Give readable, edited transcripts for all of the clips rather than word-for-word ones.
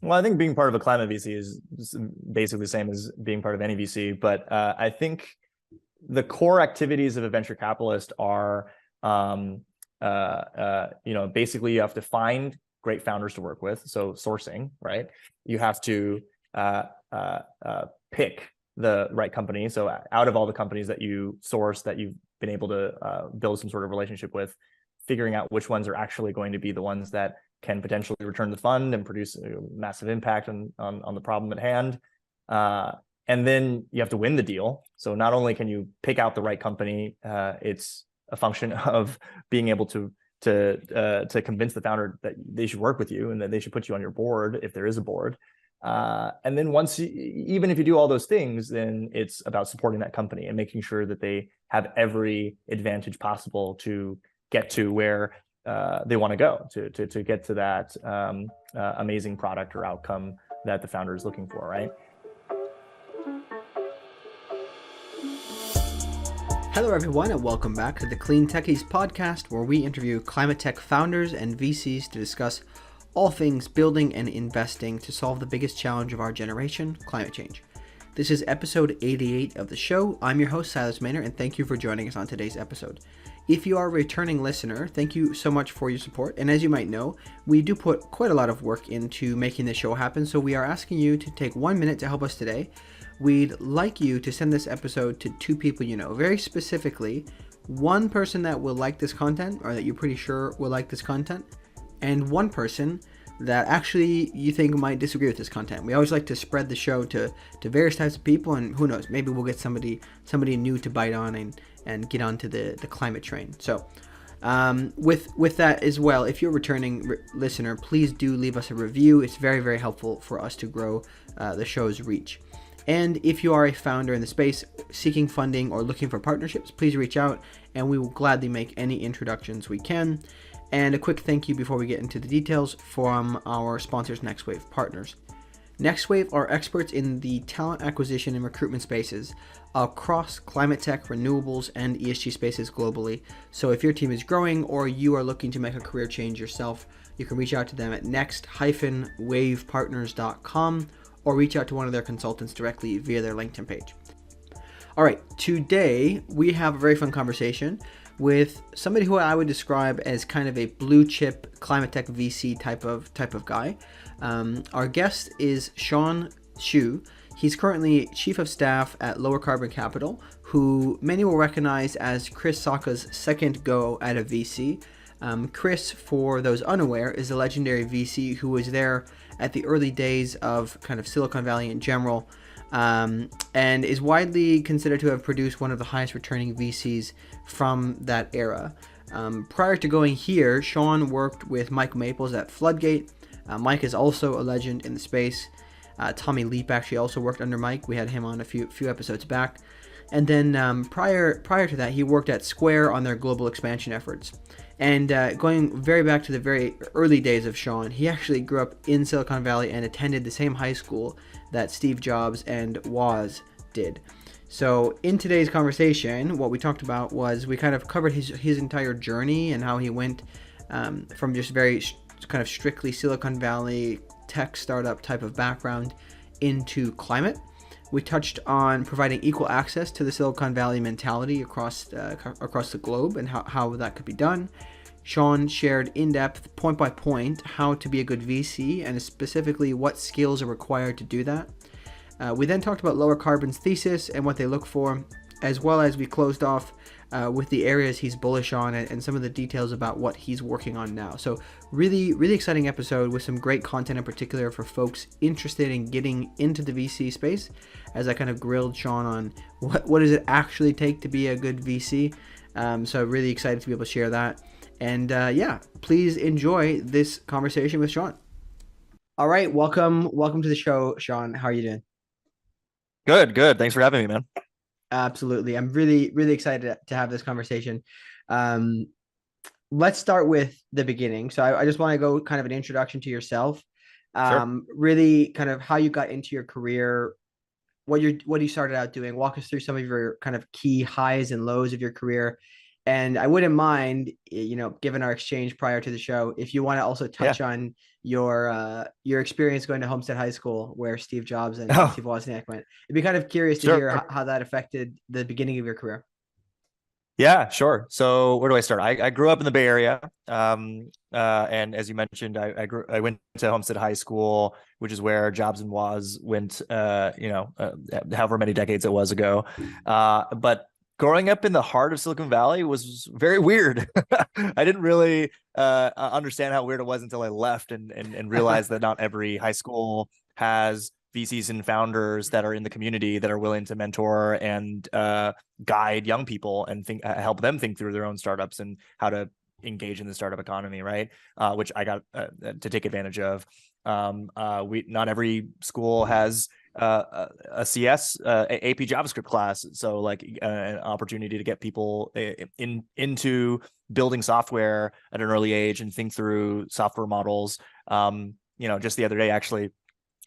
Well, I think being part of a climate VC is basically the same as being part of any VC, but I think the core activities of a venture capitalist are, basically you have to find great founders to work with, so sourcing, right? You have to uh, pick the right company. So out of all the companies that you source that you've been able to build some sort of relationship with, figuring out which ones are actually going to be the ones that can potentially return the fund and produce a massive impact on the problem at hand. And then you have to win the deal. So not only can you pick out the right company, it's a function of being able to convince the founder that they should work with you and that they should put you on your board if there is a board. And then even if you do all those things, then it's about supporting that company and making sure that they have every advantage possible to get to where they want to go to get to that amazing product or outcome that the founder is looking for, right? Hello, everyone, and welcome back to the Clean Techies podcast, where we interview climate tech founders and VCs to discuss all things building and investing to solve the biggest challenge of our generation, climate change. This is episode 88 of the show. I'm your host, Silas Maynor, and thank you for joining us on today's episode. If you are a returning listener, thank you so much for your support. And as you might know, we do put quite a lot of work into making this show happen, so we are asking you to take 1 minute to help us today. We'd like you to send this episode to 2 people you know, very specifically, one person that will like this content, or that you're pretty sure will like this content, and one person that actually you think might disagree with this content. We always like to spread the show to various types of people, and who knows, maybe we'll get somebody new to bite on and get onto the climate train. So with that as well, if you're a returning listener, please do leave us a review. It's very, very helpful for us to grow the show's reach. And if you are a founder in the space seeking funding or looking for partnerships, please reach out and we will gladly make any introductions we can. And a quick thank you before we get into the details from our sponsors, NextWave Partners. NextWave are experts in the talent acquisition and recruitment spaces across climate tech, renewables, and ESG spaces globally. So if your team is growing or you are looking to make a career change yourself, you can reach out to them at next-wavepartners.com or reach out to one of their consultants directly via their LinkedIn page. All right, today we have a very fun conversation with somebody who I would describe as kind of a blue chip climate tech VC type of guy. Our guest is Shawn Xu. He's currently chief of staff at Lowercarbon Captal, who many will recognize as Chris Sacca's second go at a VC. Chris, for those unaware, is a legendary VC who was there at the early days of kind of Silicon Valley in general, and is widely considered to have produced one of the highest returning VCs from that era. Prior to going here, Shawn worked with Mike Maples at Floodgate. Mike is also a legend in the space. Tommy Leap actually also worked under Mike. We had him on a few episodes back. And then prior to that, he worked at Square on their global expansion efforts. And going very back to the very early days of Shawn, he actually grew up in Silicon Valley and attended the same high school that Steve Jobs and Woz did. So in today's conversation, what we talked about was we kind of covered his entire journey and how he went from just very kind of strictly Silicon Valley tech startup type of background into climate. We touched on providing equal access to the Silicon Valley mentality across the globe and how that could be done. Shawn shared in-depth, point-by-point, how to be a good VC and specifically what skills are required to do that. We then talked about Lowercarbon's thesis and what they look for, as well as we closed off with the areas he's bullish on and some of the details about what he's working on now. So really, really exciting episode with some great content in particular for folks interested in getting into the VC space, as I kind of grilled Shawn on what does it actually take to be a good VC. So really excited to be able to share that. And please enjoy this conversation with Shawn. All right, welcome to the show, Shawn. How are you doing? Good. Thanks for having me, man. Absolutely. I'm really, really excited to have this conversation. Let's start with the beginning. So I just want to go kind of an introduction to yourself. Sure. Really kind of how you got into your career, what you started out doing. Walk us through some of your kind of key highs and lows of your career. And I wouldn't mind, given our exchange prior to the show, if you want to also Yeah. touch on your experience going to Homestead High School, where Steve Jobs and Oh, Steve Wozniak went. I'd be kind of curious to sure. hear how that affected the beginning of your career. Yeah, sure. So where do I start? I grew up in the Bay Area. And as you mentioned, I went to Homestead High School, which is where Jobs and Woz went, however many decades it was ago. But growing up in the heart of Silicon Valley was very weird. I didn't really understand how weird it was until I left and realized that not every high school has VCs and founders that are in the community that are willing to mentor and guide young people and help them think through their own startups and how to engage in the startup economy, right? Which I got to take advantage of. Not every school has a CS AP JavaScript class, so like an opportunity to get people into building software at an early age and think through software models. Just the other day, actually,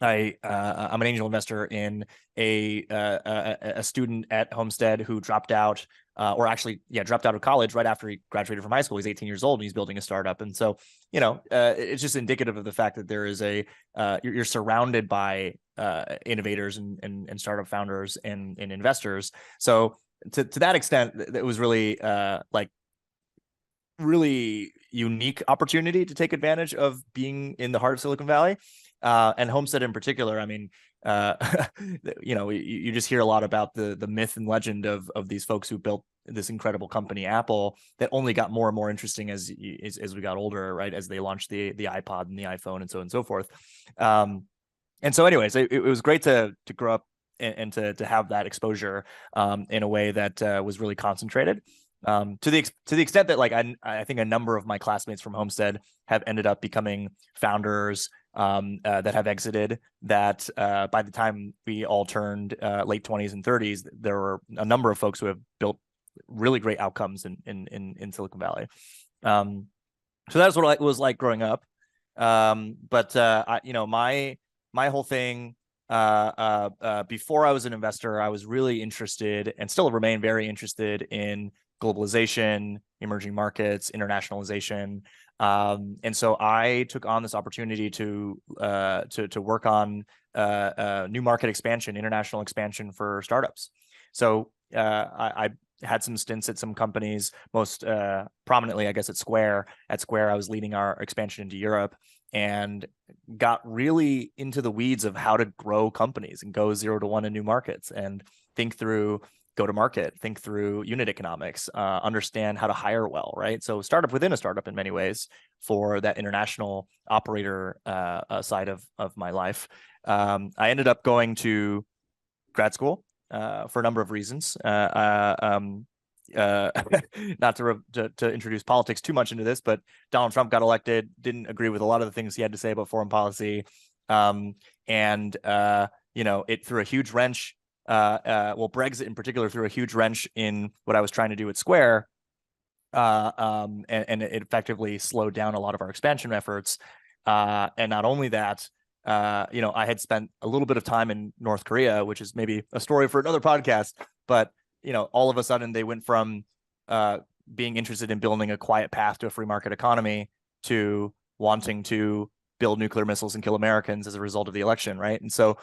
I'm an angel investor in a student at Homestead who dropped out, dropped out of college right after he graduated from high school. He's 18 years old and he's building a startup. And so, it's just indicative of the fact that there is you're surrounded by innovators and startup founders and investors. So to that extent, it was really really unique opportunity to take advantage of being in the heart of Silicon Valley. And Homestead in particular, I mean, you just hear a lot about the myth and legend of these folks who built this incredible company, Apple, that only got more and more interesting as we got older, right? As they launched the iPod and the iPhone and so on and so forth. And so, anyways, it was great to grow up and to have that exposure in a way that was really concentrated. To the extent that I think a number of my classmates from Homestead have ended up becoming founders that have exited. That by the time we all turned late 20s and 30s, there were a number of folks who have built really great outcomes in Silicon Valley. So that's what it was like growing up. But my whole thing. Before I was an investor, I was really interested and still remain very interested in globalization, emerging markets, internationalization. And so I took on this opportunity to work on new market expansion, international expansion for startups. So I had some stints at some companies, most prominently, I guess, at Square. At Square, I was leading our expansion into Europe and got really into the weeds of how to grow companies and go 0 to 1 in new markets and think through go to market, think through unit economics, understand how to hire well, right? So startup within a startup in many ways for that international operator side of my life. I ended up going to grad school for a number of reasons. Not to introduce politics too much into this, but Donald Trump got elected, didn't agree with a lot of the things he had to say about foreign policy. It threw a huge wrench. Brexit in particular threw a huge wrench in what I was trying to do at Square. And it effectively slowed down a lot of our expansion efforts. And not only that, I had spent a little bit of time in North Korea, which is maybe a story for another podcast, but all of a sudden they went from being interested in building a quiet path to a free market economy to wanting to build nuclear missiles and kill Americans as a result of the election, right? And so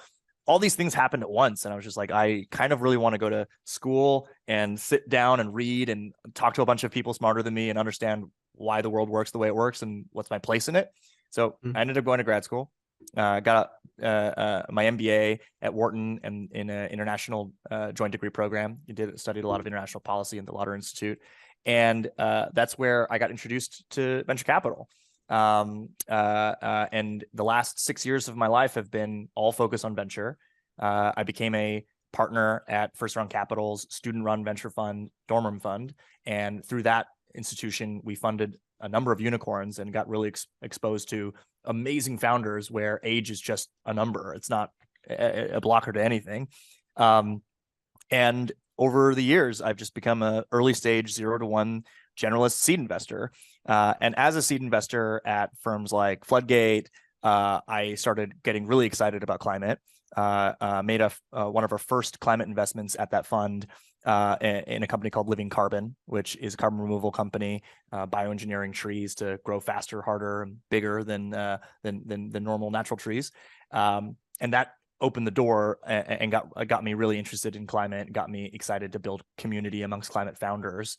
all these things happened at once, and I was just like, I kind of really want to go to school and sit down and read and talk to a bunch of people smarter than me and understand why the world works the way it works and what's my place in it. So I ended up going to grad school. Got my MBA at Wharton and in an international joint degree program. Studied a lot of international policy in the Lauder Institute, and that's where I got introduced to venture capital. And the last 6 years of my life have been all focused on venture. I became a partner at First Round Capital's student-run venture fund, Dormer Fund, and through that institution, we funded a number of unicorns and got really exposed to amazing founders where age is just a number. It's not a blocker to anything. And over the years, I've just become an early stage 0 to 1 generalist seed investor. And as a seed investor at firms like Floodgate, I started getting really excited about climate. Made one of our first climate investments at that fund in a company called Lowercarbon, which is a carbon removal company, bioengineering trees to grow faster, harder, and bigger than the normal natural trees. And that opened the door and got me really interested in climate, got me excited to build community amongst climate founders.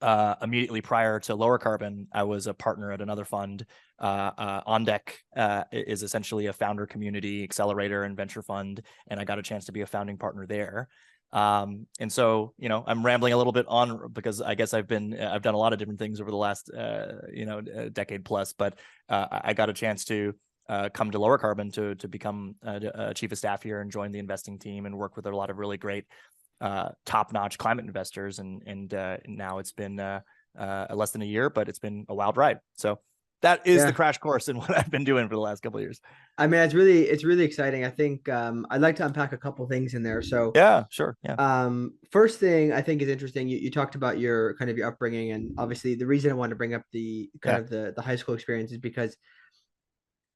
Immediately prior to Lowercarbon, I was a partner at another fund. On Deck is essentially a founder community accelerator and venture fund, and I got a chance to be a founding partner there. And so, I'm rambling a little bit on because I guess I've done a lot of different things over the last, decade plus, but I got a chance to come to Lowercarbon to become a chief of staff here and join the investing team and work with a lot of really great top-notch climate investors, and now it's been less than a year, but it's been a wild ride. So that is the crash course in what I've been doing for the last couple of years. I mean, it's really exciting. I think I'd like to unpack a couple things in there. So yeah, sure. Yeah. First thing I think is interesting. You talked about your upbringing, and obviously the reason I wanted to bring up the the high school experience is because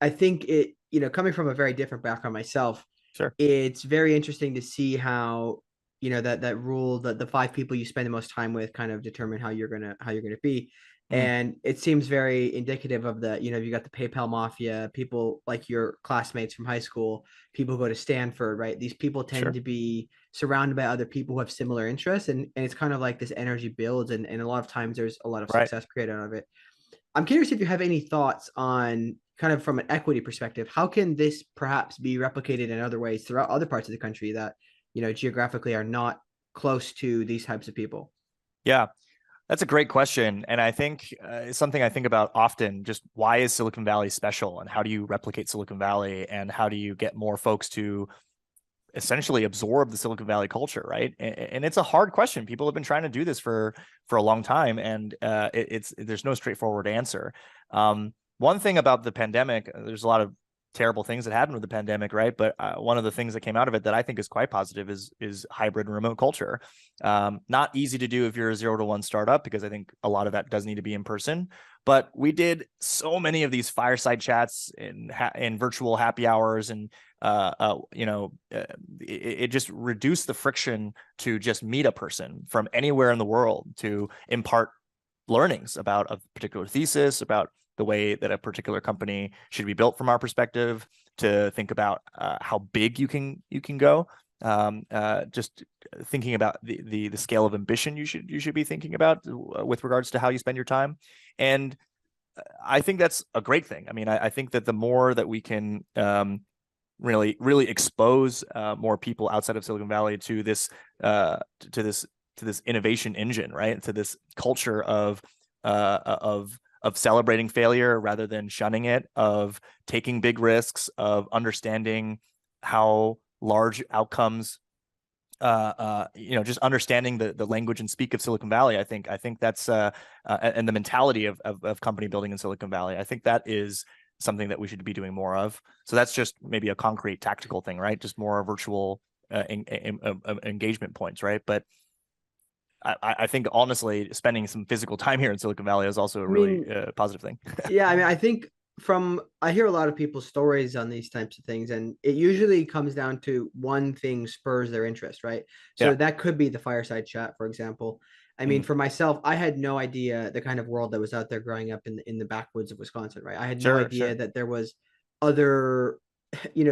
I think it, coming from a very different background myself, sure, it's very interesting to see how that rule, that the 5 people you spend the most time with kind of determine how you're gonna be. And it seems very indicative of the, you got the PayPal mafia, people like your classmates from high school, people go to Stanford, right? These people tend to be surrounded by other people who have similar interests, and it's kind of like this energy builds, and a lot of times there's a lot of success created out of it. I'm curious if you have any thoughts on, kind of from an equity perspective, how can this perhaps be replicated in other ways throughout other parts of the country that, geographically are not close to these types of people? Yeah, that's a great question. And I think it's something I think about often, just why is Silicon Valley special, and how do you replicate Silicon Valley, and how do you get more folks to essentially absorb the Silicon Valley culture, right? And it's a hard question. People have been trying to do this for a long time, and there's no straightforward answer. One thing about the pandemic, there's a lot of terrible things that happened with the pandemic, right? But one of the things that came out of it that I think is quite positive is hybrid and remote culture. Not easy to do if you're a 0 to 1 startup, because I think a lot of that does need to be in person. But we did so many of these fireside chats in virtual happy hours, and it just reduced the friction to just meet a person from anywhere in the world to impart learnings about a particular thesis, about the way that a particular company should be built from our perspective, to think about how big you can go. Just thinking about the scale of ambition you should be thinking about with regards to how you spend your time. And I think that's a great thing. I mean, I think that the more that we can really expose more people outside of Silicon Valley to this innovation engine, right? To this culture of celebrating failure rather than shunning it, of taking big risks, of understanding how large outcomes, just understanding the language and speak of Silicon Valley. I think that's and the mentality of company building in Silicon Valley. I think that is something that we should be doing more of. So that's just maybe a concrete tactical thing, right? Just more virtual engagement points, right? But I think honestly, spending some physical time here in Silicon Valley is also a really positive thing. Yeah, I mean, I think I hear a lot of people's stories on these types of things, and it usually comes down to one thing spurs their interest, right? So that could be the fireside chat, for example. I mean, for myself, I had no idea the kind of world that was out there growing up in the backwoods of Wisconsin, right? I had no idea that there was other,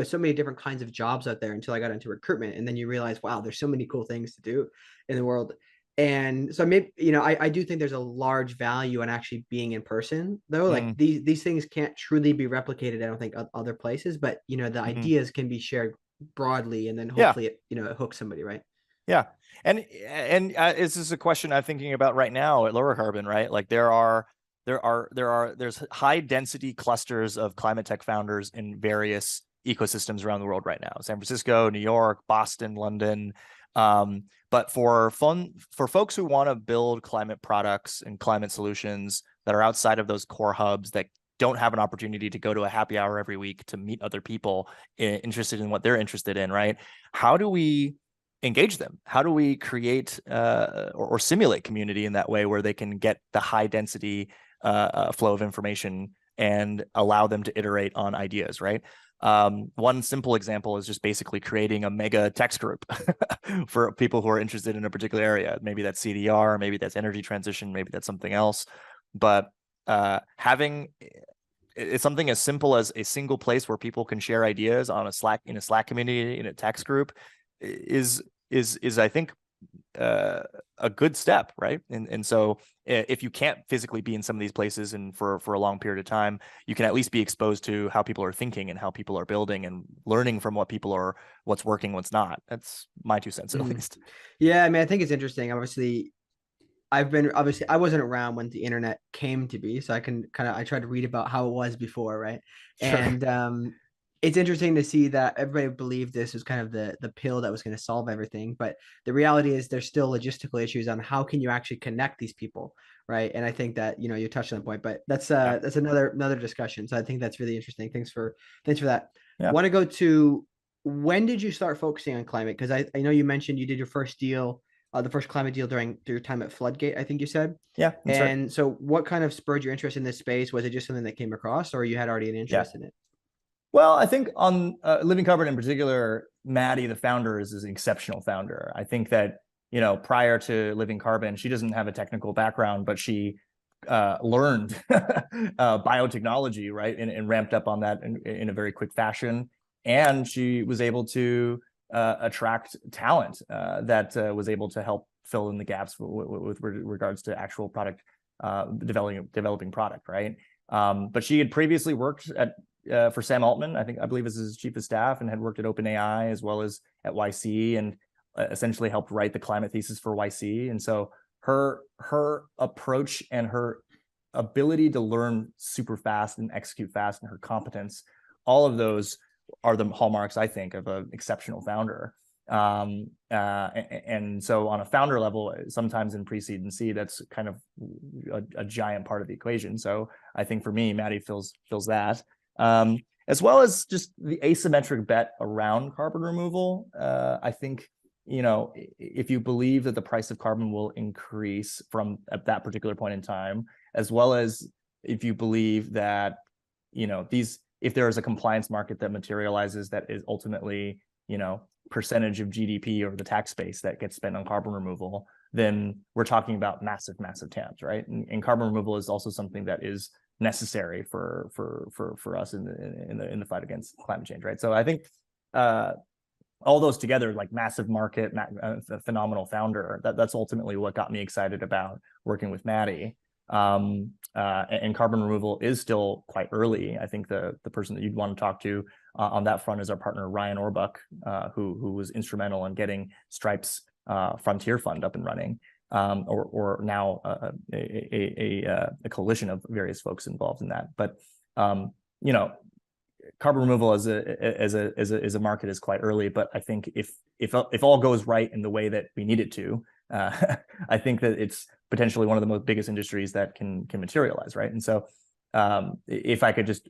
so many different kinds of jobs out there until I got into recruitment. And then you realize, wow, there's so many cool things to do in the world. And so maybe, I do think there's a large value in actually being in person, though. Like these things can't truly be replicated, I don't think, other places, but the ideas can be shared broadly, and then hopefully it hooks somebody, right? Yeah. And this is a question I'm thinking about right now at Lowercarbon, right? Like there's high density clusters of climate tech founders in various ecosystems around the world right now. San Francisco, New York, Boston, London. But for folks who want to build climate products and climate solutions that are outside of those core hubs, that don't have an opportunity to go to a happy hour every week to meet other people interested in what they're interested in, right? How do we engage them? How do we create or simulate community in that way, where they can get the high density flow of information and allow them to iterate on ideas, right? One simple example is just basically creating a mega text group for people who are interested in a particular area. Maybe that's CDR, maybe that's energy transition, maybe that's something else. But having it's something as simple as a single place where people can share ideas on a Slack community, in a text group, is I think a good step, right? And so if you can't physically be in some of these places and for a long period of time, you can at least be exposed to how people are thinking and how people are building and learning from what's working, what's not. That's my 2 cents, at least. Yeah, I mean, I think it's interesting. Obviously, I wasn't around when the internet came to be, so I tried to read about how it was before, right? Sure. And it's interesting to see that everybody believed this was kind of the pill that was going to solve everything, but the reality is there's still logistical issues on how can you actually connect these people, right? And I think that you touched on the point, but that's another discussion. So I think that's really interesting. Thanks for that. Yeah. Want to go to, when did you start focusing on climate? Because I know you mentioned you did your first deal, the first climate deal during your time at Floodgate, I think you said. Yeah. And so what kind of spurred your interest in this space? Was it just something that came across, or you had already an interest in it? Well, I think on Living Carbon in particular, Maddie, the founder, is an exceptional founder. I think that, prior to Living Carbon, she doesn't have a technical background, but she learned biotechnology, right? And ramped up on that in a very quick fashion. And she was able to attract talent that was able to help fill in the gaps with regards to actual product developing product, right? But she had previously worked for Sam Altman, I believe as his chief of staff, and had worked at OpenAI as well as at YC, and essentially helped write the climate thesis for YC. And so her approach and her ability to learn super fast and execute fast, and her competence, all of those are the hallmarks, I think, of an exceptional founder. And so on a founder level, sometimes in pre-seed and seed, that's kind of a giant part of the equation. So I think for me, Maddie fills that. As well as just the asymmetric bet around carbon removal. I think, if you believe that the price of carbon will increase from at that particular point in time, as well as if you believe that, if there is a compliance market that materializes, that is ultimately, percentage of GDP or the tax base that gets spent on carbon removal, then we're talking about massive TAMs, right? And carbon removal is also something that is necessary for us in the fight against climate change, right? So I think all those together, like massive market, phenomenal founder, that's ultimately what got me excited about working with Maddie. And carbon removal is still quite early. I think the person that you'd want to talk to on that front is our partner Ryan Orbuck, who was instrumental in getting Stripe's Frontier Fund up and running. Or now a coalition of various folks involved in that. But carbon removal as a market is quite early. But I think if all goes right in the way that we need it to, I think that it's potentially one of the most biggest industries that can materialize, right? And so if I could just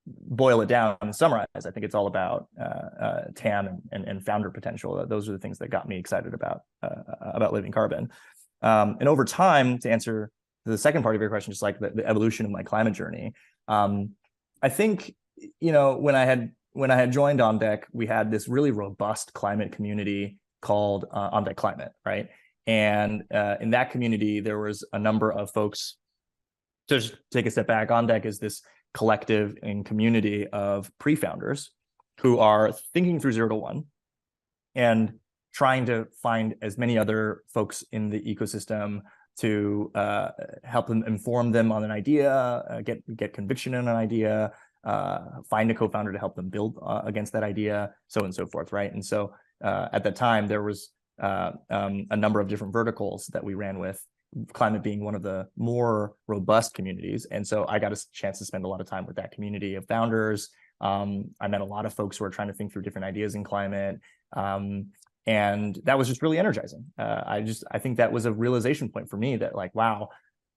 boil it down and summarize, I think it's all about TAM and founder potential. Those are the things that got me excited about Living Carbon. And over time, to answer the second part of your question, just like the evolution of my climate journey, I think, when I had joined On Deck, we had this really robust climate community called On Deck Climate, right? And in that community, there was a number of folks. To just take a step back, On Deck is this collective and community of pre-founders who are thinking through 0 to 1 and trying to find as many other folks in the ecosystem to help them, inform them on an idea, get conviction in an idea, find a co-founder to help them build against that idea, so on and so forth, right? And so at that time, there was a number of different verticals that we ran with, climate being one of the more robust communities. And so I got a chance to spend a lot of time with that community of founders. I met a lot of folks who are trying to think through different ideas in climate. And that was just really energizing. I think that was a realization point for me that, like, wow,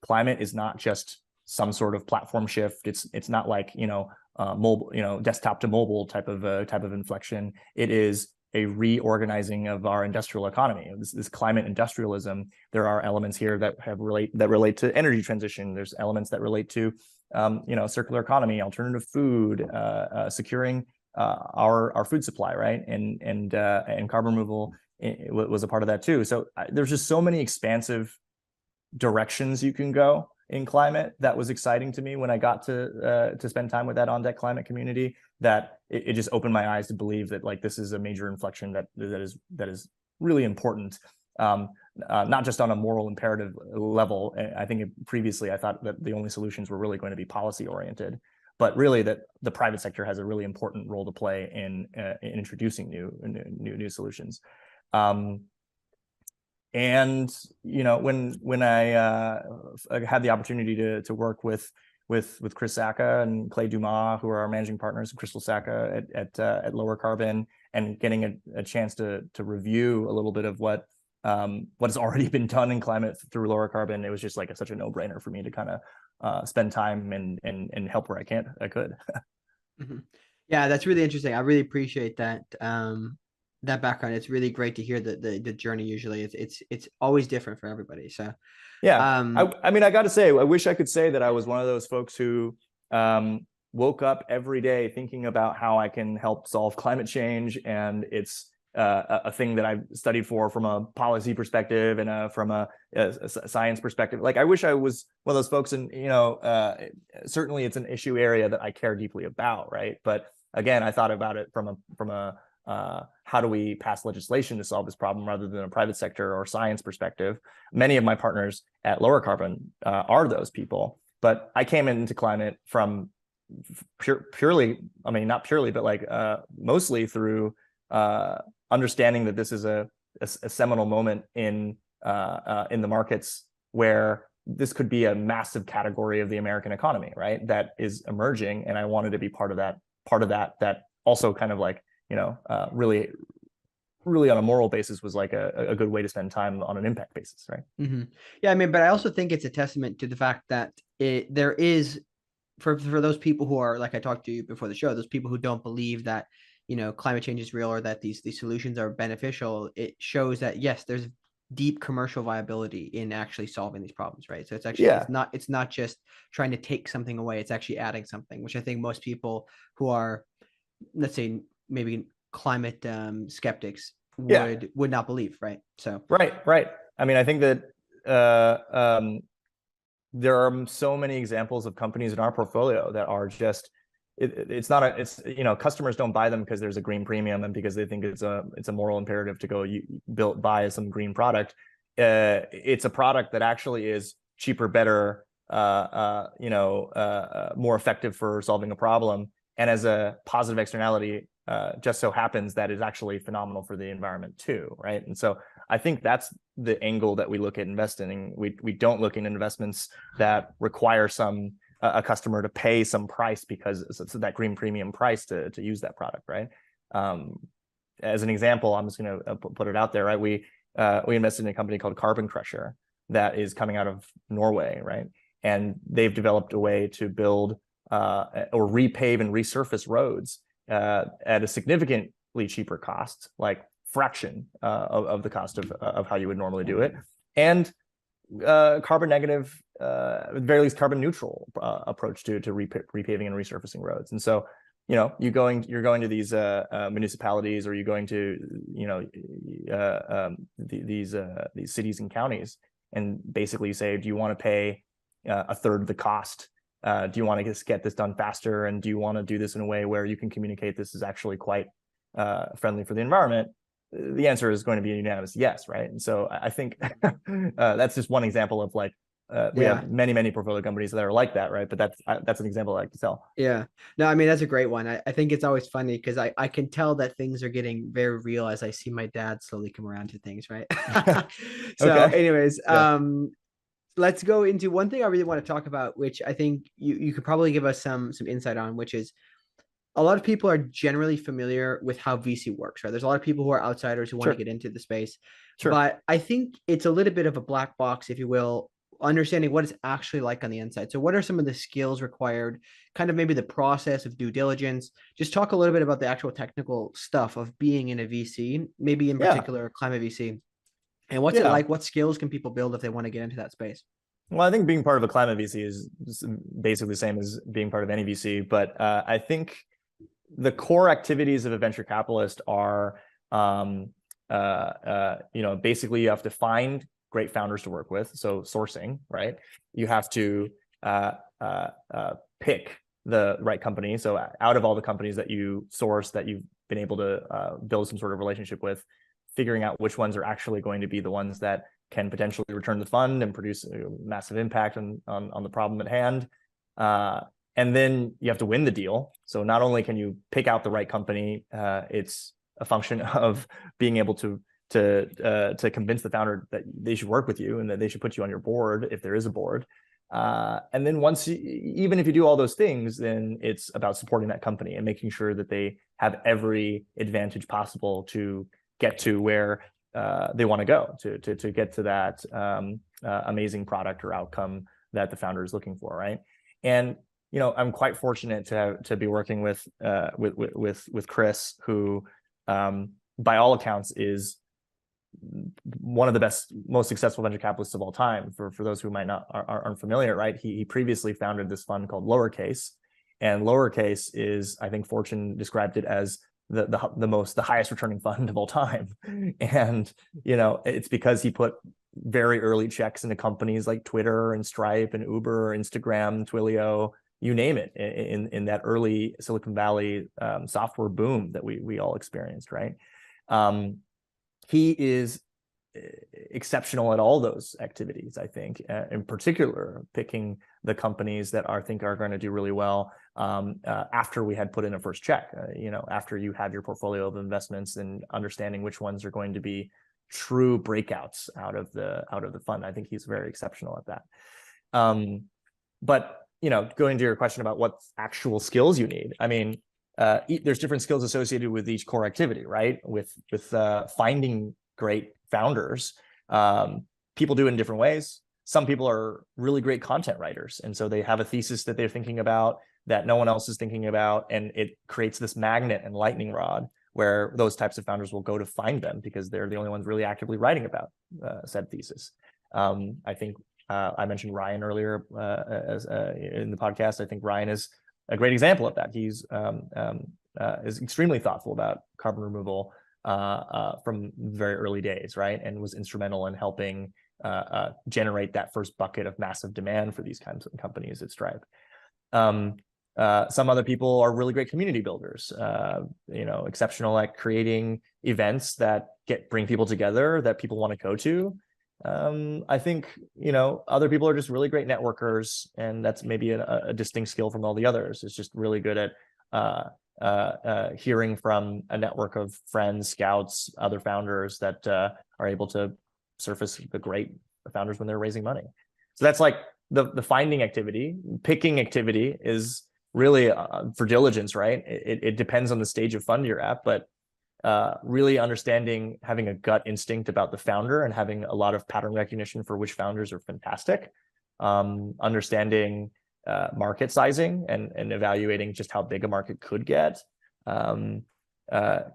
climate is not just some sort of platform shift. It's not like, mobile, desktop to mobile type of inflection. It is a reorganizing of our industrial economy. This climate industrialism. There are elements here that relate to energy transition. There's elements that relate to circular economy, alternative food, securing our food supply, right? And carbon removal was a part of that too. So there's just so many expansive directions you can go in climate. That was exciting to me when I got to spend time with that on deck climate community, that it just opened my eyes to believe that like this is a major inflection that is really important, not just on a moral imperative level. I think previously I thought that the only solutions were really going to be policy oriented, but really that the private sector has a really important role to play in introducing new solutions. And when I had the opportunity to work with Chris Sacca and Clay Dumas, who are our managing partners, Crystal Sacca at Lowercarbon, and getting a chance to review a little bit of what has already been done in climate through Lowercarbon, it was just like such a no-brainer for me to kind of spend time and help where I could. Mm-hmm. Yeah, that's really interesting. I really appreciate that. That background. It's really great to hear the journey. Usually it's always different for everybody. So yeah, I mean, I got to say, I wish I could say that I was one of those folks who woke up every day thinking about how I can help solve climate change, and it's a thing that I've studied from a policy perspective and from a science perspective. Like, I wish I was one of those folks, and certainly it's an issue area that I care deeply about, right? But again, I thought about it from a how do we pass legislation to solve this problem rather than a private sector or science perspective. Many of my partners at Lowercarbon are those people, but I came into climate from purely, I mean, not purely, but like mostly through understanding that this is a seminal moment in the markets where this could be a massive category of the American economy, right? That is emerging, and I wanted to be part of that. That also kind of like, really on a moral basis was like a good way to spend time on an impact basis, right? Mm-hmm. Yeah, I mean, but I also think it's a testament to the fact that there is, for those people who are, like I talked to you before the show, those people who don't believe that climate change is real or that these solutions are beneficial. It shows that yes, there's deep commercial viability in actually solving these problems, right? So it's actually it's not just trying to take something away; it's actually adding something, which I think most people who are, let's say, maybe climate skeptics would not believe, right? So right. I mean, I think that there are so many examples of companies in our portfolio that are just customers don't buy them because there's a green premium and because they think it's a moral imperative to go buy some green product. It's a product that actually is cheaper, better, more effective for solving a problem, and as a positive externality, just so happens that is actually phenomenal for the environment too, right? And so I think that's the angle that we look at investing. We don't look in investments that require a customer to pay some price because it's that green premium price to use that product, right? As an example, I'm just going to put it out there, right? We invested in a company called Carbon Crusher that is coming out of Norway, right? And they've developed a way to build or repave and resurface roads at a significantly cheaper cost, like fraction of the cost of how you would normally do it, and carbon negative, at the very least carbon neutral approach to repaving and resurfacing roads. And so you're going to these municipalities, or you're going to these cities and counties, and basically say, do you want to pay a third of the cost? Do you want to just get this done faster? And do you want to do this in a way where you can communicate this is actually quite friendly for the environment? The answer is going to be a unanimous yes, right? And so I think that's just one example of like, we have many portfolio companies that are like that, right? But that's an example I like to tell. Yeah. No, I mean, that's a great one. I think it's always funny because I can tell that things are getting very real as I see my dad slowly come around to things, right? So anyways, let's go into one thing I really want to talk about, which I think you could probably give us some insight on, which is a lot of people are generally familiar with how VC works, right? There's a lot of people who are outsiders who want to get into the space, but I think it's a little bit of a black box, if you will, understanding what it's actually like on the inside. So what are some of the skills required, kind of maybe the process of due diligence? Just talk a little bit about the actual technical stuff of being in a VC, maybe in Yeah. particular climate VC. And what's it Yeah. like? What skills can people build if they want to get into that space? Well, I think being part of a climate VC is basically the same as being part of any VC, but I think the core activities of a venture capitalist are, basically you have to find great founders to work with. So sourcing, right? You have to pick the right company. So out of all the companies that you source that you've been able to build some sort of relationship with, figuring out which ones are actually going to be the ones that can potentially return the fund and produce a massive impact on the problem at hand. And then you have to win the deal. So not only can you pick out the right company, it's a function of being able to convince the founder that they should work with you and that they should put you on your board if there is a board. And then even if you do all those things, then it's about supporting that company and making sure that they have every advantage possible to get to where they want to go to get to that amazing product or outcome that the founder is looking for, right? And I'm quite fortunate to be working with Chris, who by all accounts is one of the best, most successful venture capitalists of all time. For those who aren't familiar, right? He previously founded this fund called Lowercase, and Lowercase is, I think Fortune described it as the highest returning fund of all time. And it's because he put very early checks into companies like Twitter and Stripe and Uber, Instagram, Twilio, you name it, in that early Silicon Valley software boom that we all experienced, right? He is exceptional at all those activities, I think, in particular, picking the companies that I think are going to do really well after we had put in a first check, after you have your portfolio of investments and understanding which ones are going to be true breakouts out of the fund. I think he's very exceptional at that. But going to your question about what actual skills you need, I mean, there's different skills associated with each core activity, right? With finding great founders, people do it in different ways. Some people are really great content writers, and so they have a thesis that they're thinking about that no one else is thinking about, and it creates this magnet and lightning rod where those types of founders will go to find them because they're the only ones really actively writing about said thesis. I think I mentioned Ryan earlier in the podcast. I think Ryan is a great example of that. He's is extremely thoughtful about carbon removal from very early days, right? And was instrumental in helping generate that first bucket of massive demand for these kinds of companies at Stripe. Some other people are really great community builders, exceptional at creating events that bring people together that people want to go to. I think, other people are just really great networkers, and that's maybe a distinct skill from all the others. It's just really good at hearing from a network of friends, scouts, other founders that are able to surface the great founders when they're raising money. So that's like the finding activity. Picking activity is really for diligence, right? It depends on the stage of fund you're at, but really understanding, having a gut instinct about the founder and having a lot of pattern recognition for which founders are fantastic. Understanding market sizing and evaluating just how big a market could get. Go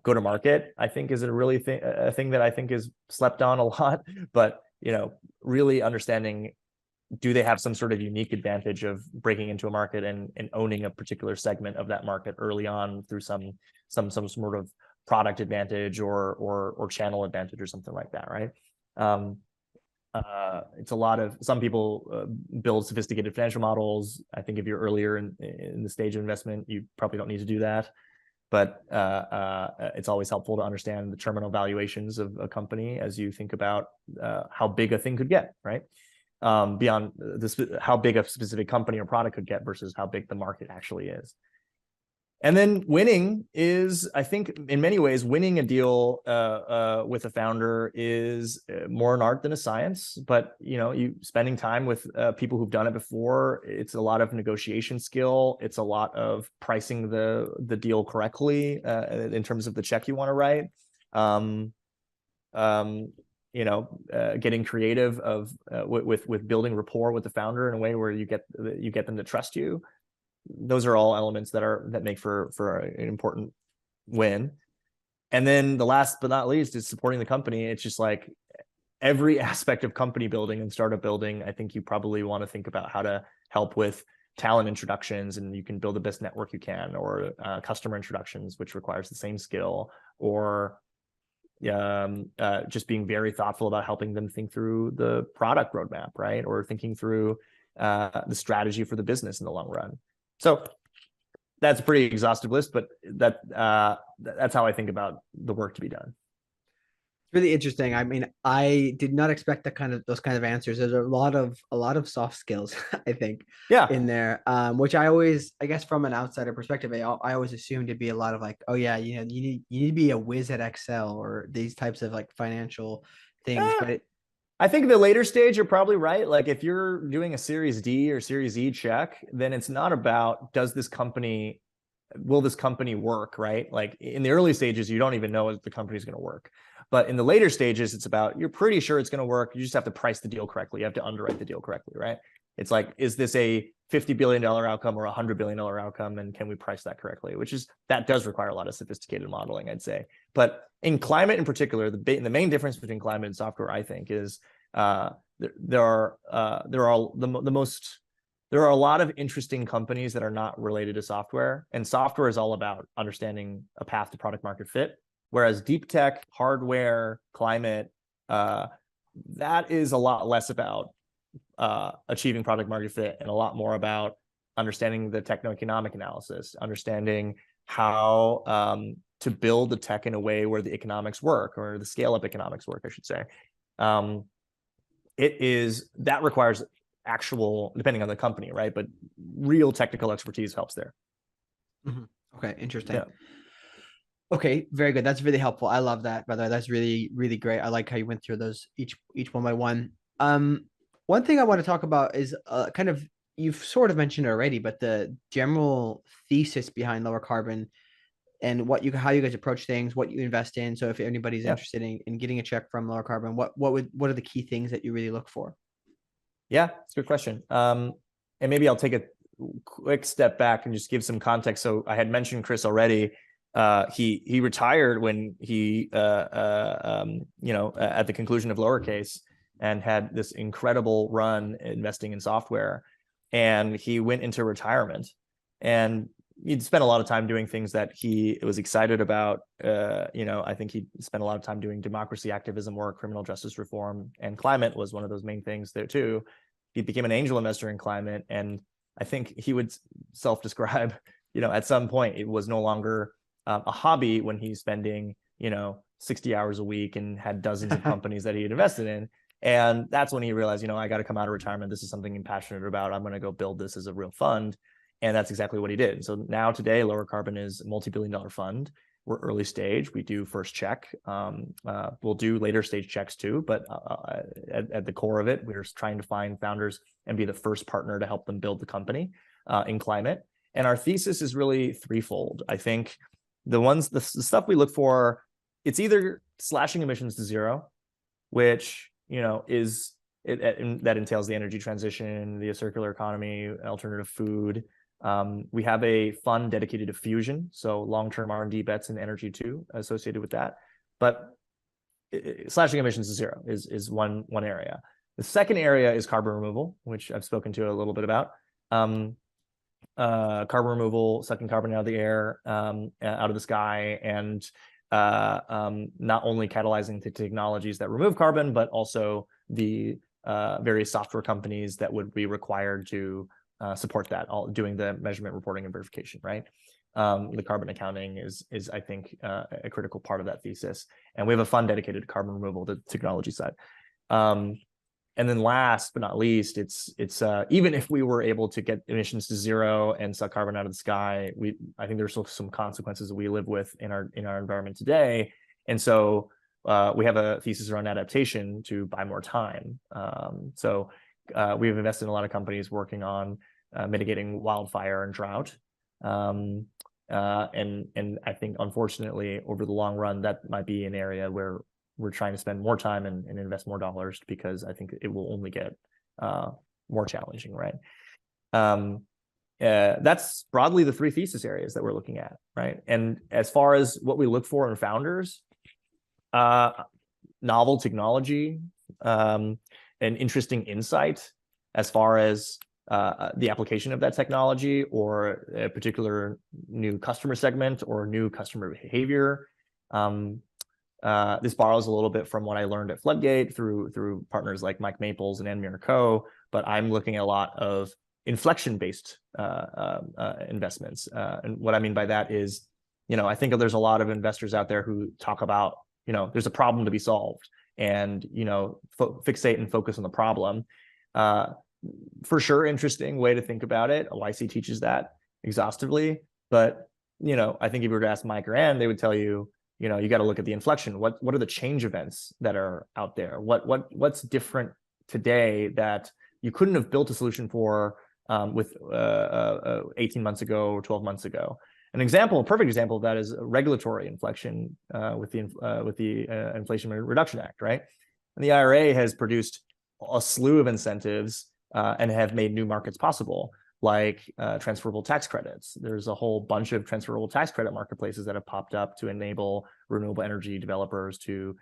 to market, I think, is a thing that I think is slept on a lot, but really understanding, do they have some sort of unique advantage of breaking into a market and owning a particular segment of that market early on through some sort of product advantage or channel advantage or something like that, right? It's a lot of, some people build sophisticated financial models. I think if you're earlier in the stage of investment, you probably don't need to do that. But it's always helpful to understand the terminal valuations of a company as you think about how big a thing could get, right? Beyond how big a specific company or product could get versus how big the market actually is. And then winning is, I think, in many ways, winning a deal with a founder is more an art than a science. But you spending time with people who've done it before, it's a lot of negotiation skill. It's a lot of pricing the deal correctly in terms of the check you want to write. getting creative with building rapport with the founder in a way where you get them to trust you. Those are all elements that make for an important win. And then the last but not least is supporting the company. It's just like every aspect of company building and startup building. I think you probably want to think about how to help with talent introductions, and you can build the best network you can, or customer introductions, which requires the same skill, or just being very thoughtful about helping them think through the product roadmap, right? Or thinking through the strategy for the business in the long run. So that's a pretty exhaustive list, but that's how I think about the work to be done. Really interesting. I mean, I did not expect those kind of answers. There's a lot of soft skills, I think, Yeah. in there, which I always, I guess, from an outsider perspective, I always assumed it'd be a lot of like, oh yeah, you need to be a whiz at Excel or these types of like financial things. But I think the later stage, you're probably right. Like if you're doing a Series D or Series E check, then it's not about will this company work, right? Like in the early stages, you don't even know if the company's going to work. But in the later stages, it's about, you're pretty sure it's going to work. You just have to price the deal correctly. You have to underwrite the deal correctly, right? It's like, is this a $50 billion outcome or a $100 billion outcome? And can we price that correctly? That does require a lot of sophisticated modeling, I'd say. But in climate in particular, the main difference between climate and software, I think, is there are a lot of interesting companies that are not related to software, and software is all about understanding a path to product market fit. Whereas deep tech, hardware, climate, that is a lot less about achieving product market fit and a lot more about understanding the techno-economic analysis, understanding how to build the tech in a way where the economics work, or the scale-up economics work, I should say. That requires actual, depending on the company, right? But real technical expertise helps there. Mm-hmm. Okay, interesting. Yeah. Okay, very good. That's really helpful. I love that, by the way. That's really, really great. I like how you went through those each one by one. One thing I want to talk about is kind of, you've sort of mentioned it already, but the general thesis behind Lowercarbon and how you guys approach things, what you invest in. So if anybody's interested in getting a check from Lowercarbon, what are the key things that you really look for? Yeah, it's a good question. And maybe I'll take a quick step back and just give some context. So I had mentioned Chris already. He retired when he at the conclusion of Lowercase, and had this incredible run investing in software, and he went into retirement, and he'd spent a lot of time doing things that he was excited about. I think he spent a lot of time doing democracy activism work, criminal justice reform, and climate was one of those main things there too. He became an angel investor in climate, and I think he would self-describe, at some point it was no longer a hobby when he's spending 60 hours a week and had dozens of companies that he had invested in. And that's when he realized, I got to come out of retirement. This is something I'm passionate about. I'm going to go build this as a real fund. And that's exactly what he did. So now today, Lowercarbon is a multi-billion-dollar fund. We're early stage. We do first check. We'll do later stage checks too. But at the core of it, we're trying to find founders and be the first partner to help them build the company in climate. And our thesis is really threefold. I think the stuff we look for, it's either slashing emissions to zero, which that entails the energy transition, the circular economy, alternative food. We have a fund dedicated to fusion, so long-term R&D bets in energy too, associated with that. But slashing emissions to zero is one area. The second area is carbon removal, which I've spoken to a little bit about. Carbon removal, sucking carbon out of the air, out of the sky, and not only catalyzing the technologies that remove carbon, but also the various software companies that would be required to support that, all doing the measurement, reporting, and verification, right? The carbon accounting is I think, a critical part of that thesis. And we have a fund dedicated to carbon removal, the technology side. And then last but not least, it's even if we were able to get emissions to zero and suck carbon out of the sky, I think there's still some consequences that we live with in our environment today. And so we have a thesis around adaptation to buy more time. So we've invested in a lot of companies working on mitigating wildfire and drought. And I think, unfortunately, over the long run, that might be an area where we're trying to spend more time and invest more dollars, because I think it will only get more challenging, right? That's broadly the three thesis areas that we're looking at, right? And as far as what we look for in founders, novel technology, an interesting insight as far as the application of that technology, or a particular new customer segment or new customer behavior. This borrows a little bit from what I learned at Floodgate through partners like Mike Maples and Anmir Co. But I'm looking at a lot of inflection-based investments. And what I mean by that is, I think there's a lot of investors out there who talk about, there's a problem to be solved, and, fixate and focus on the problem. For sure, interesting way to think about it. YC teaches that exhaustively. But, I think if you were to ask Mike or Ann, they would tell you, you got to look at the inflection. What are the change events that are out there? What's different today that you couldn't have built a solution for with 18 months ago or 12 months ago? A perfect example of that is a regulatory inflection with the Inflation Reduction Act, right? And the IRA has produced a slew of incentives and have made new markets possible, like transferable tax credits. There's a whole bunch of transferable tax credit marketplaces that have popped up to enable renewable energy developers to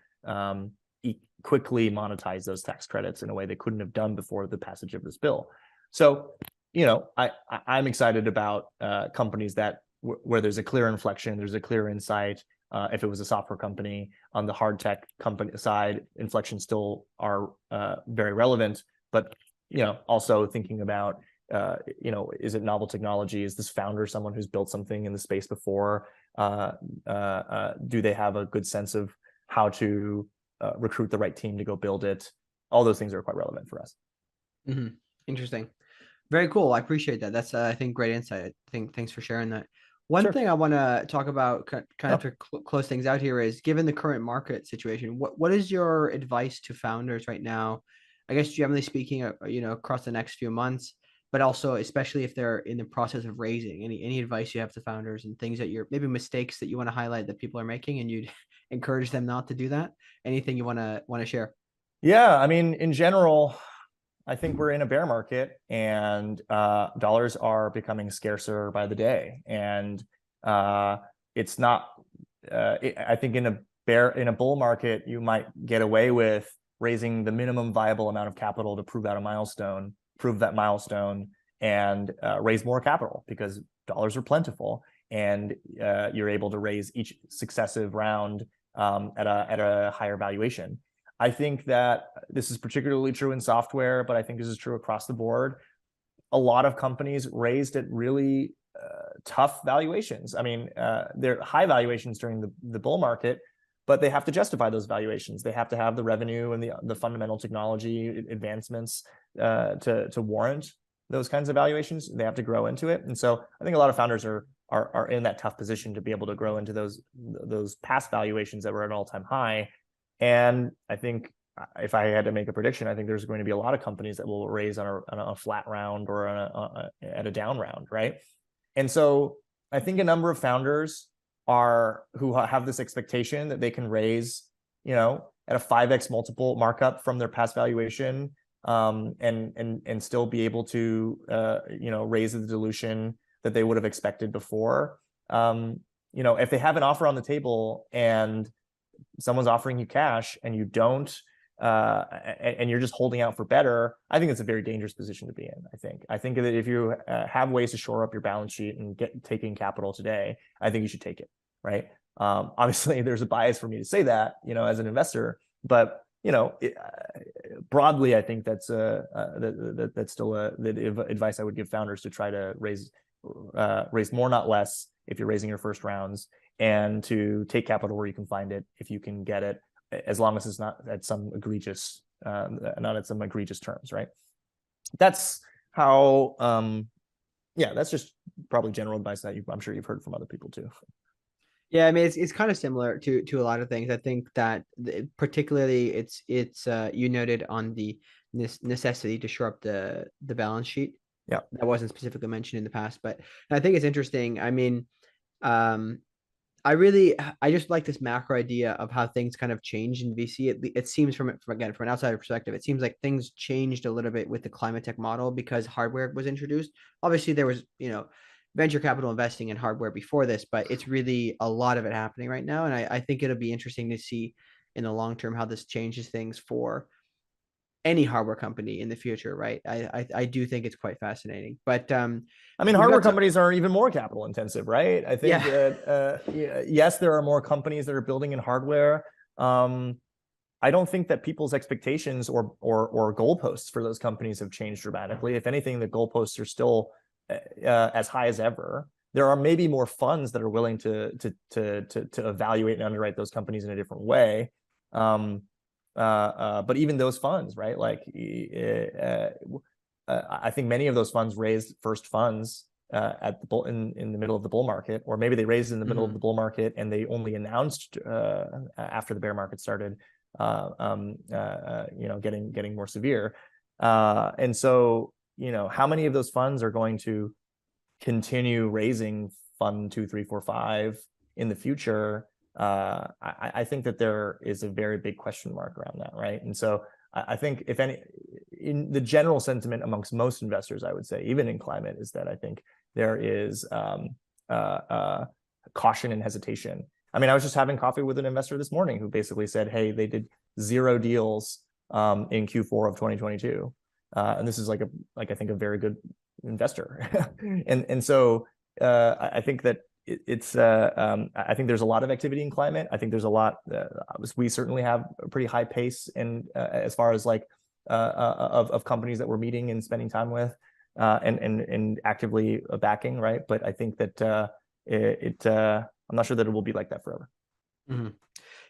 quickly monetize those tax credits in a way they couldn't have done before the passage of this bill. So, I'm excited about companies where there's a clear inflection, there's a clear insight. If it was a software company, on the hard tech company side, inflections still are very relevant. But also thinking about is it novel technology? Is this founder someone who's built something in the space before? Do they have a good sense of how to recruit the right team to go build it? All those things are quite relevant for us. Mm-hmm. Interesting. Very cool. I appreciate that. That's, I think, great insight. I think, thanks for sharing that. One thing I want to talk about kind of to close things out here is, given the current market situation, what is your advice to founders right now? I guess generally speaking, across the next few months, but also especially if they're in the process of raising. Any advice you have to founders, and things that maybe mistakes that you want to highlight that people are making, and you'd encourage them not to do that? Anything you want to share? Yeah, I mean, in general, I think we're in a bear market, and dollars are becoming scarcer by the day. And it's not. I think in a bull market, you might get away with raising the minimum viable amount of capital to prove that milestone, and raise more capital, because dollars are plentiful, and you're able to raise each successive round at a higher valuation. I think that this is particularly true in software, but I think this is true across the board. A lot of companies raised at really tough valuations. I mean, they're high valuations during the bull market, but they have to justify those valuations. They have to have the revenue and the fundamental technology advancements to warrant those kinds of valuations. They have to grow into it. And so I think a lot of founders are in that tough position to be able to grow into those past valuations that were at an all-time high. And I think if I had to make a prediction, I think there's going to be a lot of companies that will raise on a flat round or at a down round, right? And so I think a number of founders who have this expectation that they can raise, at a 5x multiple markup from their past valuation, and still be able to raise the dilution that they would have expected before. If they have an offer on the table and someone's offering you cash and you don't, and you're just holding out for better, I think it's a very dangerous position to be in. I think that if you have ways to shore up your balance sheet and taking capital today, I think you should take it, right? Obviously, there's a bias for me to say that, as an investor, but broadly, I think that's still the advice I would give founders, to try to raise more, not less, if you're raising your first rounds, and to take capital where you can find it, if you can get it, as long as it's not at some egregious terms, right? That's how. That's just probably general advice that I'm sure you've heard from other people too. Yeah, I mean, it's kind of similar to a lot of things. I think that particularly it's you noted on the necessity to shore up the balance sheet. Yeah, that wasn't specifically mentioned in the past, but I think it's interesting. I mean, I just like this macro idea of how things kind of changed in VC. It seems again, from an outsider perspective, it seems like things changed a little bit with the climate tech model because hardware was introduced. Obviously, there was, venture capital investing in hardware before this, but it's really a lot of it happening right now. And I think it'll be interesting to see in the long term how this changes things for any hardware company in the future, right? I do think it's quite fascinating. But I mean, we've hardware got to, companies are even more capital intensive, right? I think yeah. that yes, there are more companies that are building in hardware. I don't think that people's expectations or goalposts for those companies have changed dramatically. If anything, the goalposts are still as high as ever. There are maybe more funds that are willing to evaluate and underwrite those companies in a different way. But even those funds, right? Like, I think many of those funds raised first funds at the bull in the middle of the bull market, or maybe they raised in the middle of the bull market and they only announced after the bear market started, getting more severe. And so, how many of those funds are going to continue raising fund 2, 3, 4, 5 in the future? I think that there is a very big question mark around that, right? And so I think, if any, in the general sentiment amongst most investors, I would say, even in climate, is that I think there is caution and hesitation. I mean, I was just having coffee with an investor this morning who basically said, hey, they did 0 deals in Q4 of 2022. And this is I think a very good investor. and so I think that I think there's a lot of activity in climate. I think there's a lot. We certainly have a pretty high pace, and as far as of companies that we're meeting and spending time with, and actively backing, right? But I think that I'm not sure that it will be like that forever. Mm-hmm.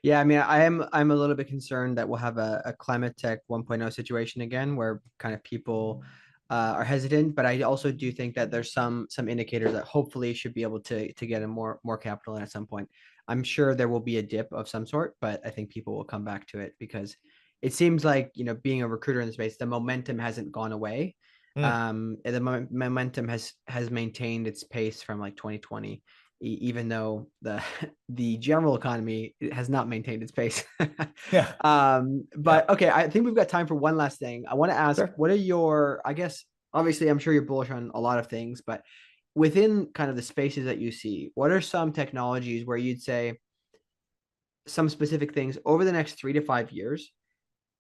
Yeah, I mean, I'm a little bit concerned that we'll have a climate tech 1.0 situation again, where kind of people are hesitant. But I also do think that there's some indicators that hopefully should be able to get a more capital in at some point. I'm sure there will be a dip of some sort, but I think people will come back to it because it seems like, being a recruiter in the space, the momentum hasn't gone away. The momentum has maintained its pace from 2020. Even though the general economy has not maintained its pace. Yeah. But okay, I think we've got time for one last thing. I want to ask, Sure. what are your, I guess, obviously, I'm sure you're bullish on a lot of things, but within kind of the spaces that you see, what are some technologies where you'd say some specific things over the next 3 to 5 years,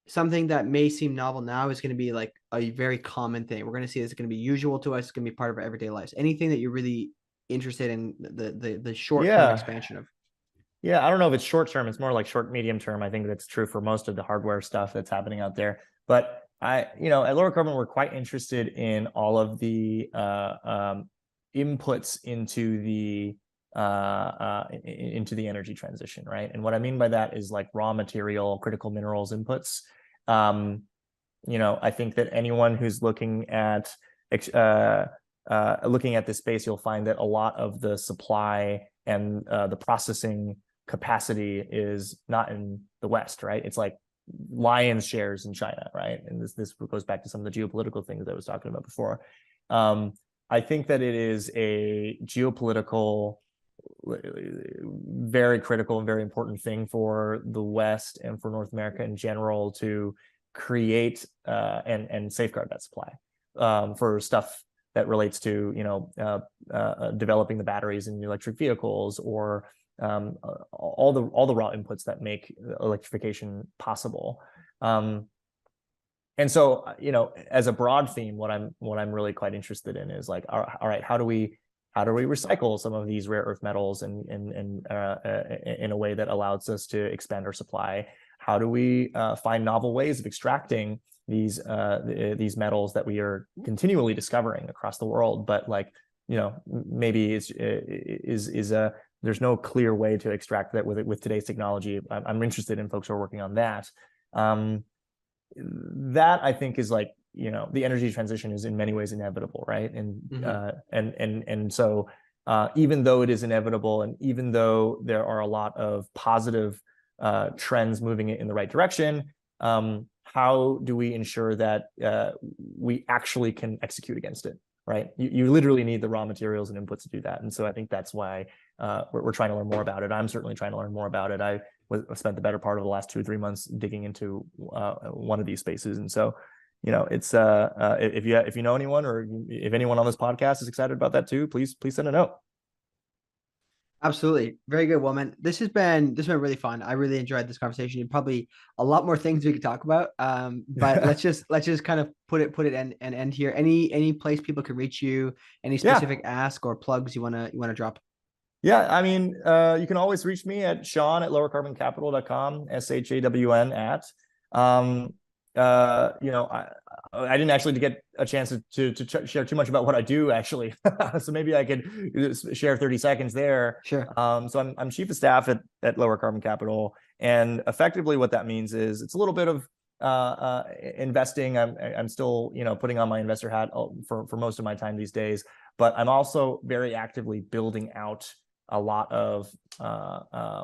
something that may seem novel now is going to be like a very common thing. We're going to see it's going to be usual to us. It's going to be part of our everyday lives. Anything that you're really interested in the short-term expansion of? Yeah, I don't know if it's short term. It's more like short, medium term. I think that's true for most of the hardware stuff that's happening out there. But at Lowercarbon, we're quite interested in all of the inputs into the energy transition, right? And what I mean by that is like raw material, critical minerals inputs. I think that anyone who's looking at this space, you'll find that a lot of the supply and the processing capacity is not in the West, right? It's like lion's shares in China, right? And this goes back to some of the geopolitical things I was talking about before. I think that it is a geopolitical, very critical and very important thing for the West and for North America in general to create and safeguard that supply for stuff that relates to developing the batteries in electric vehicles, or all the raw inputs that make electrification possible. And so, as a broad theme, what I'm really quite interested in is like, all right, how do we recycle some of these rare earth metals and in a way that allows us to expand our supply? How do we find novel ways of extracting these metals that we are continually discovering across the world, but maybe there's no clear way to extract that with today's technology. I'm interested in folks who are working on that. That I think is the energy transition is in many ways inevitable, right? And so even though it is inevitable, and even though there are a lot of positive trends moving it in the right direction, how do we ensure that we actually can execute against it, right? You literally need the raw materials and inputs to do that. And so I think that's why we're trying to learn more about it. I'm certainly trying to learn more about it. I spent the better part of the last 2 or 3 months digging into one of these spaces. And so, it's if you know anyone, or if anyone on this podcast is excited about that too, please send a note. Absolutely. Very good, Woman. This has been really fun. I really enjoyed this conversation. Probably a lot more things we could talk about. But let's just kind of put it and end here. Any place people can reach you, any specific ask or plugs you wanna drop? Yeah, I mean, you can always reach me at Shawn@lowercarboncapital.com, SHAWN at. I didn't actually get a chance to share too much about what I do, actually. So maybe I could share 30 seconds there. Sure. So I'm chief of staff at Lower Carbon Capital, and effectively what that means is it's a little bit of investing. I'm still putting on my investor hat for most of my time these days, but I'm also very actively building out a lot of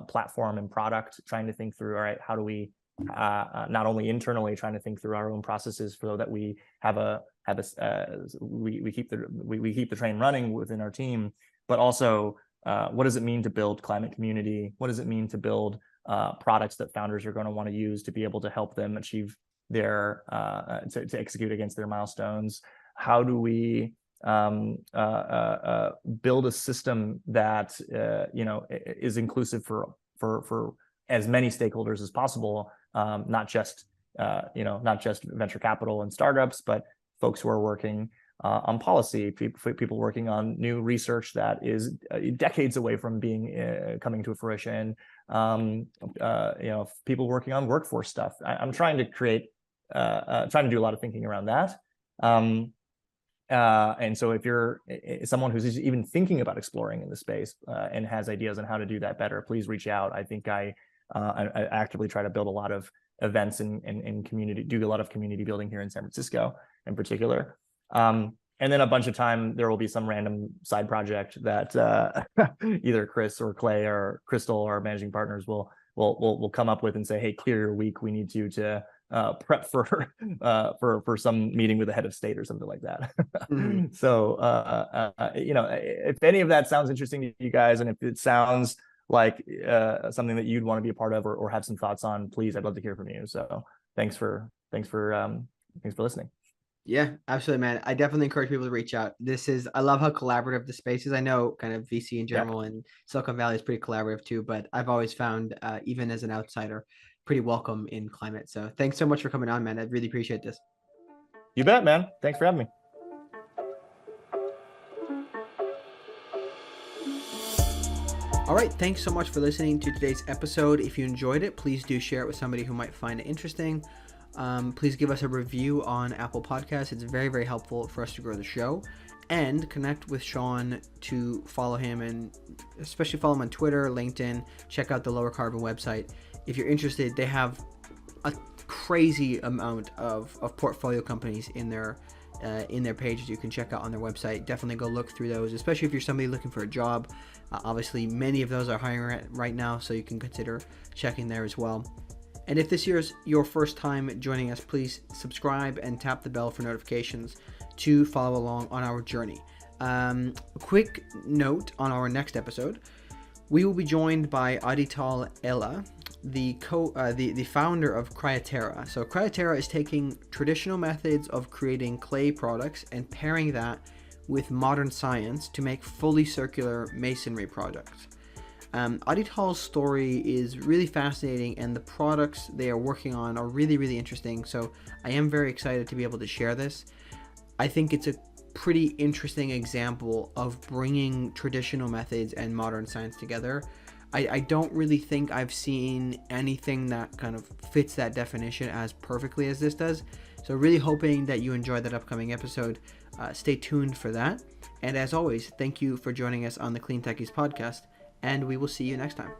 platform and product, trying to think through, all right, how do we not only internally trying to think through our own processes so that we we keep the train running within our team, but also what does it mean to build climate community? What does it mean to build products that founders are going to want to use to be able to help them achieve their to execute against their milestones? How do we build a system that is inclusive for as many stakeholders as possible, not just venture capital and startups, but folks who are working on policy, people working on new research that is decades away from coming to fruition, people working on workforce stuff. I'm trying to trying to do a lot of thinking around that. And so if you're someone who's even thinking about exploring in the space and has ideas on how to do that better, please reach out. I think I actively try to build a lot of events and community, do a lot of community building here in San Francisco in particular. And then a bunch of time, there will be some random side project that either Chris or Clay or Crystal, our managing partners, will come up with and say, hey, clear your week. We need you to prep for some meeting with the head of state or something like that. Mm-hmm. So, if any of that sounds interesting to you guys, and if it sounds like something that you'd want to be a part of or have some thoughts on, please, I'd love to hear from you. So thanks for listening. Yeah, absolutely, man. I definitely encourage people to reach out. I love how collaborative the space is. I know kind of VC in general and Silicon Valley is pretty collaborative too, but I've always found, even as an outsider, pretty welcome in climate. So thanks so much for coming on, man. I really appreciate this. You bet, man. Thanks for having me. All right, thanks so much for listening to today's episode. If you enjoyed it, please do share it with somebody who might find it interesting. Please give us a review on Apple Podcasts. It's very, very helpful for us to grow the show. And connect with Shawn to follow him, and especially follow him on Twitter, LinkedIn. Check out the Lower Carbon website. If you're interested, they have a crazy amount of portfolio companies in their pages you can check out on their website. Definitely go look through those, especially if you're somebody looking for a job. Obviously, many of those are hiring right now, so you can consider checking there as well. And if this year's your first time joining us, please subscribe and tap the bell for notifications to follow along on our journey. A quick note on our next episode. We will be joined by Untitled Chapter, the founder of Cryoterra. So Cryoterra is taking traditional methods of creating clay products and pairing that with modern science to make fully circular masonry products. Aditol's story is really fascinating, and the products they are working on are really, really interesting. So I am very excited to be able to share this. I think it's a pretty interesting example of bringing traditional methods and modern science together. I don't really think I've seen anything that kind of fits that definition as perfectly as this does. So really hoping that you enjoy that upcoming episode. Stay tuned for that. And as always, thank you for joining us on the Clean Techies podcast, and we will see you next time.